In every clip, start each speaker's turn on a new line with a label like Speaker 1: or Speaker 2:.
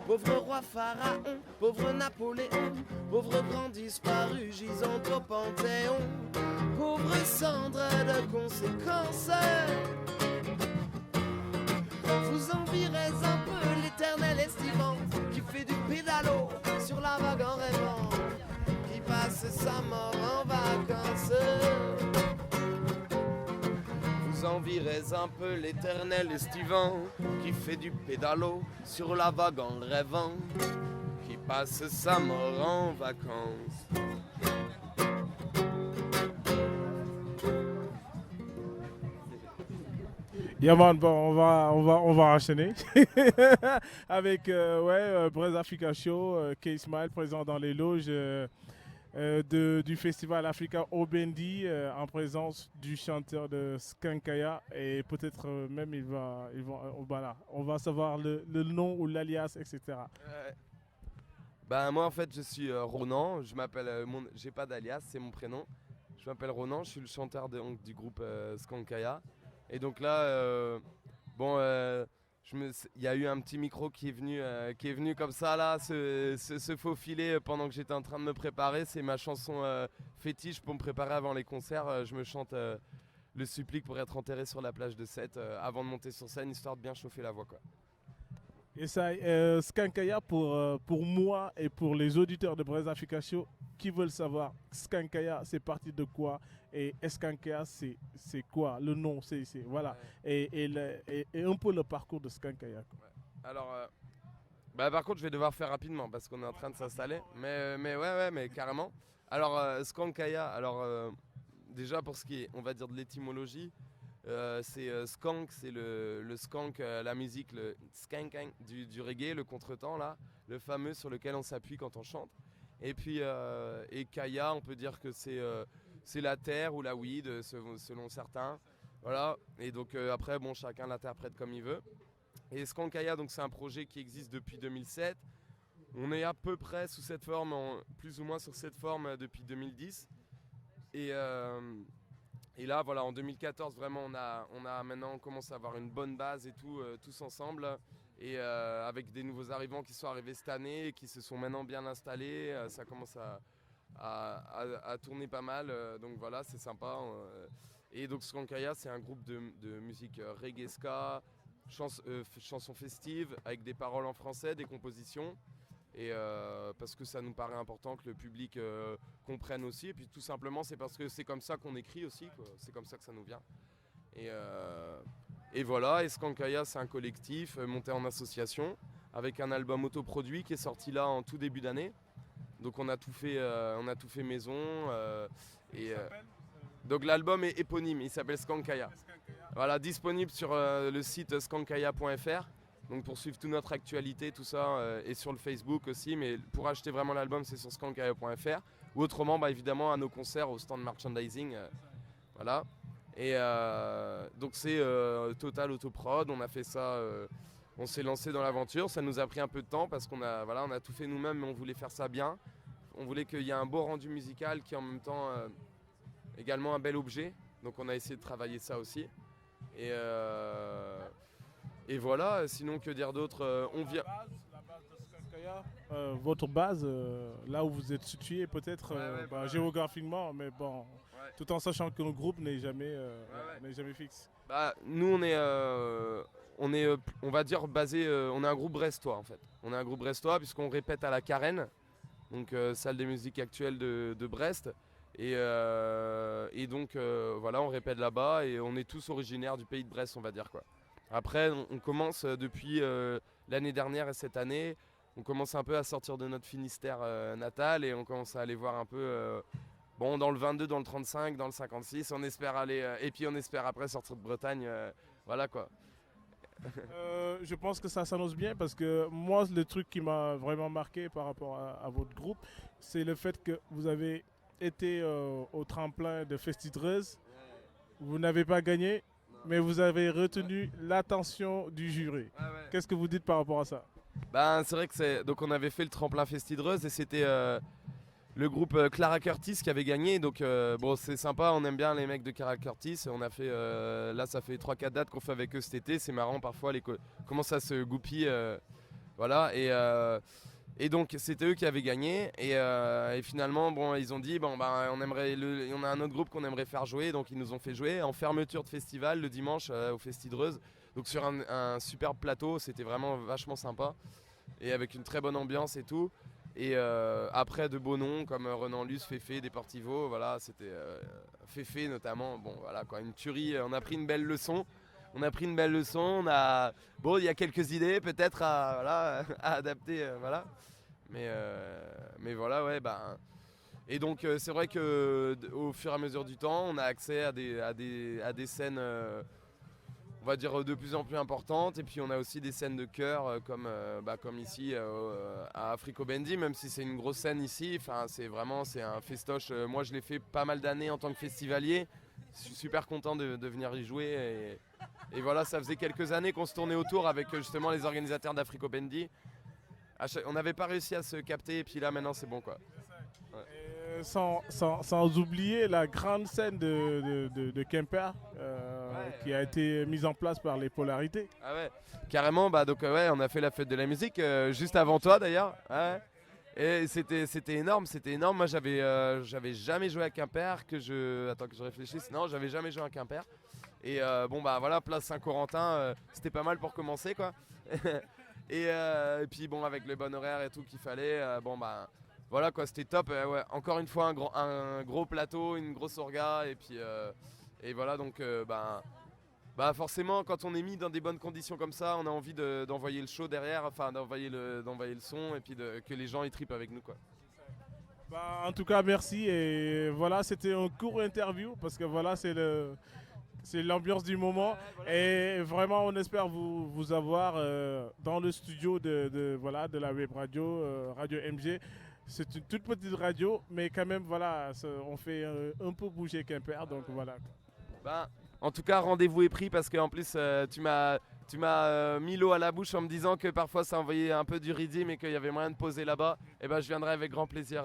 Speaker 1: Pauvre roi Pharaon, pauvre Napoléon, pauvre grand disparu gisant au Panthéon, pauvre cendre de conséquences. Vous envierez un peu l'éternel estivant qui fait du pédalo sur la vague en rêvant, qui passe sa mort en vacances. Vous envierez un peu l'éternel estivant qui fait du pédalo sur la vague en rêvant, qui passe sa mort en vacances.
Speaker 2: Yeah man, bon, on va enchaîner avec Brez Africa Show, K-Smile présent dans les loges du festival Africa Obendi en présence du chanteur de Skankaya et peut-être même voilà, on va savoir le nom ou l'alias, etc.
Speaker 1: Bah moi en fait je suis Ronan, je m'appelle, j'ai pas d'alias, c'est mon prénom. Je m'appelle Ronan, je suis le chanteur du groupe Skankaya. Et donc là, il y a eu un petit micro qui est venu comme ça là, se faufiler pendant que j'étais en train de me préparer. C'est ma chanson fétiche pour me préparer avant les concerts. Je me chante le supplique pour être enterré sur la plage de Sète avant de monter sur scène, histoire de bien chauffer la voix quoi.
Speaker 2: Et ça, Skankaya, pour moi et pour les auditeurs de Brez Africa Show qui veulent savoir, Skankaya, c'est parti de quoi? Et Skankaya, c'est quoi? Le nom, voilà. Ouais. Et un peu le parcours de Skankaya.
Speaker 1: Ouais. Alors, par contre, je vais devoir faire rapidement parce qu'on est en train de s'installer. Mais carrément. Alors, Skankaya, déjà pour ce qui est, on va dire, de l'étymologie, c'est skank, c'est le skank, la musique, le skank du reggae, le contretemps là, le fameux sur lequel on s'appuie quand on chante. Et puis et kaya, on peut dire que c'est la terre ou la weed selon certains. Voilà. Et donc après bon, chacun l'interprète comme il veut. Et Skankaya, donc c'est un projet qui existe depuis 2007. On est à peu près sous cette forme, plus ou moins sur cette forme depuis 2010. Et là, voilà, en 2014, vraiment, on commence à avoir une bonne base et tout, tous ensemble. Et avec des nouveaux arrivants qui sont arrivés cette année et qui se sont maintenant bien installés, ça commence à tourner pas mal. Donc voilà, c'est sympa. Et donc Skankaya, c'est un groupe de musique reggae ska, chansons festives avec des paroles en français, des compositions. Et parce que ça nous paraît important que le public comprenne aussi. Et puis tout simplement, c'est parce que c'est comme ça qu'on écrit aussi, quoi. C'est comme ça que ça nous vient. Et voilà, et Skankaya, c'est un collectif monté en association avec un album autoproduit qui est sorti là en tout début d'année. Donc on a tout fait maison. Donc l'album est éponyme, il s'appelle Skankaya. Voilà, disponible sur le site skankaya.fr. Donc pour suivre toute notre actualité, tout ça, et sur le Facebook aussi, mais pour acheter vraiment l'album, c'est sur skankaya.fr. Ou autrement, évidemment, à nos concerts au stand merchandising. Voilà. Et donc c'est total autoprod, on a fait ça, on s'est lancé dans l'aventure. Ça nous a pris un peu de temps parce qu'on a tout fait nous-mêmes, mais on voulait faire ça bien. On voulait qu'il y ait un beau rendu musical qui est en même temps également un bel objet. Donc on a essayé de travailler ça aussi. Et voilà, sinon que dire d'autre, on vient...
Speaker 2: La base de Skankaya, votre base, là où vous êtes situé peut-être géographiquement, mais bon, tout en sachant que le groupe n'est jamais fixe.
Speaker 1: Nous on va dire basé, on est un groupe brestois en fait. On est un groupe brestois puisqu'on répète à la Carène, donc salle des musiques actuelles de Brest. Et donc voilà, on répète là-bas et on est tous originaires du pays de Brest, on va dire quoi. Après, on commence depuis l'année dernière et cette année, on commence un peu à sortir de notre Finistère natal et on commence à aller voir un peu dans le 22, dans le 35, dans le 56. On espère aller et puis on espère après sortir de Bretagne, voilà quoi.
Speaker 2: Je pense que ça s'annonce bien parce que moi, le truc qui m'a vraiment marqué par rapport à votre groupe, c'est le fait que vous avez été au tremplin de Festidreuse. Vous n'avez pas gagné, mais vous avez retenu l'attention du jury. Ah ouais. Qu'est-ce que vous dites par rapport à ça?
Speaker 1: C'est vrai que donc on avait fait le tremplin Festidreuse et c'était le groupe Clara Curtis qui avait gagné. Donc c'est sympa, on aime bien les mecs de Clara Curtis. On a fait là ça fait 3-4 dates qu'on fait avec eux cet été. C'est marrant parfois comment ça se goupille Voilà, et donc c'était eux qui avaient gagné et finalement bon ils ont dit bon bah on a un autre groupe qu'on aimerait faire jouer, donc ils nous ont fait jouer en fermeture de festival le dimanche au Festidreuse, donc sur un superbe plateau, c'était vraiment vachement sympa et avec une très bonne ambiance et tout. Et après de beaux noms comme Renan Luce, Féfé, Deportivo, voilà, c'était Féfé notamment, bon voilà quoi, une tuerie, on a pris une belle leçon. Bon, il y a quelques idées peut-être à adapter, voilà. Mais voilà, ouais, bah. Et donc c'est vrai que au fur et à mesure du temps, on a accès à des scènes, on va dire de plus en plus importantes. Et puis on a aussi des scènes de chœur comme ici à Africo Bendy, même si c'est une grosse scène ici. Enfin, c'est un festoche. Moi, je l'ai fait pas mal d'années en tant que festivalier. Je suis super content de venir y jouer. Et voilà, ça faisait quelques années qu'on se tournait autour avec justement les organisateurs d'Africo Bendy. On n'avait pas réussi à se capter, et puis là maintenant c'est bon quoi.
Speaker 2: Ouais. Sans oublier la grande scène de Quimper qui a été mise en place par les Polarités.
Speaker 1: Ah ouais, carrément, bah donc ouais, on a fait la fête de la musique juste avant toi d'ailleurs. Ouais. Et c'était énorme. Moi j'avais jamais joué à Quimper, attends que je réfléchisse. Non, j'avais jamais joué à Quimper. Et bon bah voilà, place Saint-Corentin, c'était pas mal pour commencer quoi. et puis bon, avec le bon horaire et tout qu'il fallait, bon bah voilà quoi, c'était top. Ouais, encore une fois un gros plateau, une grosse orga et puis et voilà donc bah forcément quand on est mis dans des bonnes conditions comme ça, on a envie d'envoyer le show derrière, enfin d'envoyer le son et puis que les gens y tripent avec nous quoi.
Speaker 2: Bah, en tout cas merci, et voilà, c'était un court interview parce que voilà c'est l'ambiance du moment. Ouais, voilà. Et vraiment on espère vous avoir dans le studio de la web radio, Radio MG. C'est une toute petite radio, mais quand même voilà, on fait un peu bouger Quimper, donc voilà.
Speaker 1: Bah, en tout cas, rendez-vous est pris parce qu'en plus tu m'as mis l'eau à la bouche en me disant que parfois ça envoyait un peu du ridi, mais qu'il y avait moyen de poser là-bas. Et ben je viendrai avec grand plaisir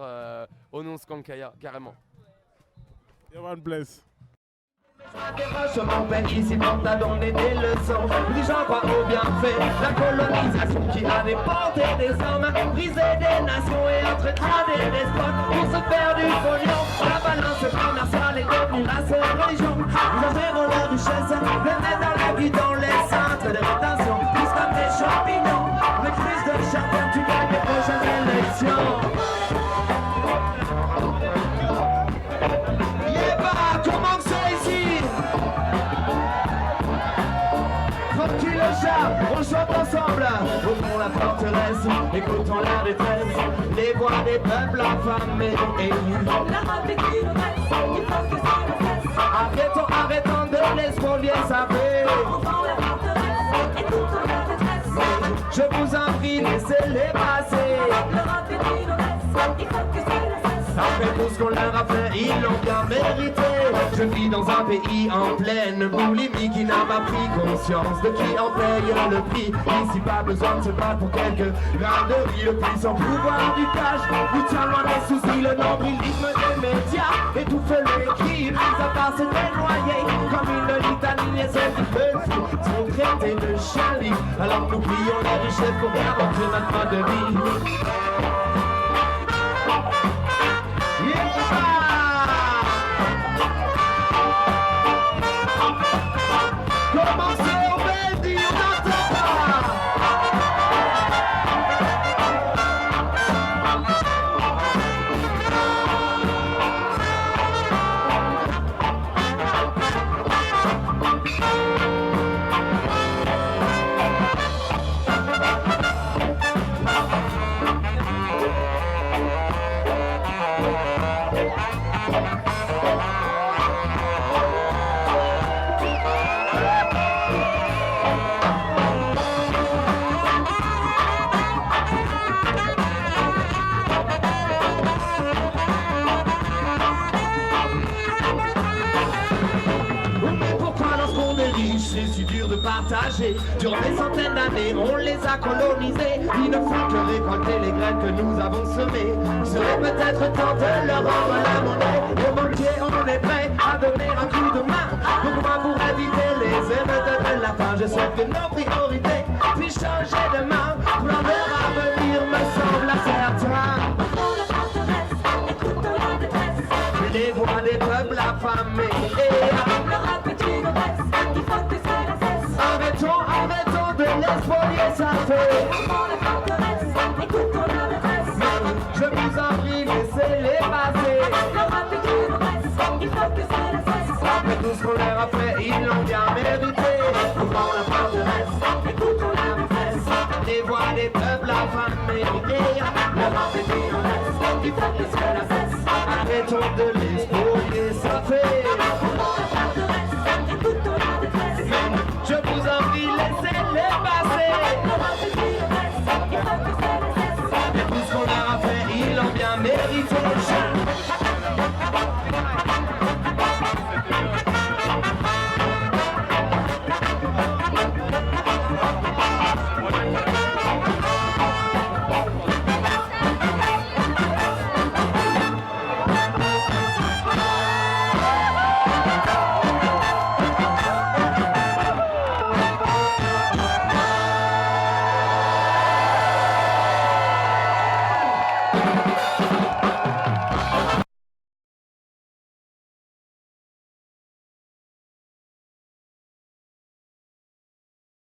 Speaker 1: au nom de Skankaya, carrément.
Speaker 2: Yaman bless.
Speaker 3: Je m'empêche ici pour t'a donné des leçons. Les gens croient au bienfait, la colonisation qui a déporté des hommes, brisé des nations et entretenu des despotes pour se faire du pognon. La balance commerciale est devenue la seule religion. Nous enverrons la richesse, le nez dans la vie, dans les centres de rétention. Plus comme des champignons, le Christ de chacun, tu gagnes les prochaines élections. Comment c'est ici? Tranquille le chat, on chante ensemble. Ouvrons la forteresse, écoutons la détresse, les voix des peuples affamés et nus.
Speaker 4: L'Europe est une reste, il faut que ça le cesse.
Speaker 3: Arrêtons de les spolier, ça fait.
Speaker 4: Ouvrons la forteresse, écoutons la détresse.
Speaker 3: Je vous en prie, laissez-les passer.
Speaker 4: L'Europe est une reste, il faut que ça le cesse.
Speaker 3: Après tout ce qu'on leur a fait, ils l'ont bien mérité. Je vis dans un pays en pleine boulimie qui n'a pas pris conscience de qui en paye le prix. Ici pas besoin de se battre pour quelques grains de riz. Le puissant pouvoir du cash nous tient loin des soucis. Le nombrilisme des médias étouffe les cris. Mis à part se dénoyer comme une litanie. Et celles qui peuvent sont traitées de chiens libres. Alors nous plions les richesses pour garantir notre mode de vie. Durant des centaines d'années, on les a colonisés. Ils ne font que récolter les graines que nous avons semées. Il serait peut-être temps de leur rendre la monnaie. Au banquier, on est prêt à donner un coup de main. Pourquoi pour éviter les émeutes de la faim? Je sais que nos priorités puissent changer de main.
Speaker 4: Prends la forteresse, écoutons la maîtresse.
Speaker 3: Je vous en prie, laissez-les passer.
Speaker 4: Le rap est une presse, il faut que ça la cesse.
Speaker 3: Après tout ce qu'on leur a fait, ils l'ont bien mérité. Prends la forteresse, écoutons la maîtresse. Les voix des peuples afin de mériter. Le rap est une presse, il faut que ça la cesse. Arrêtons de les spolier, ça fait.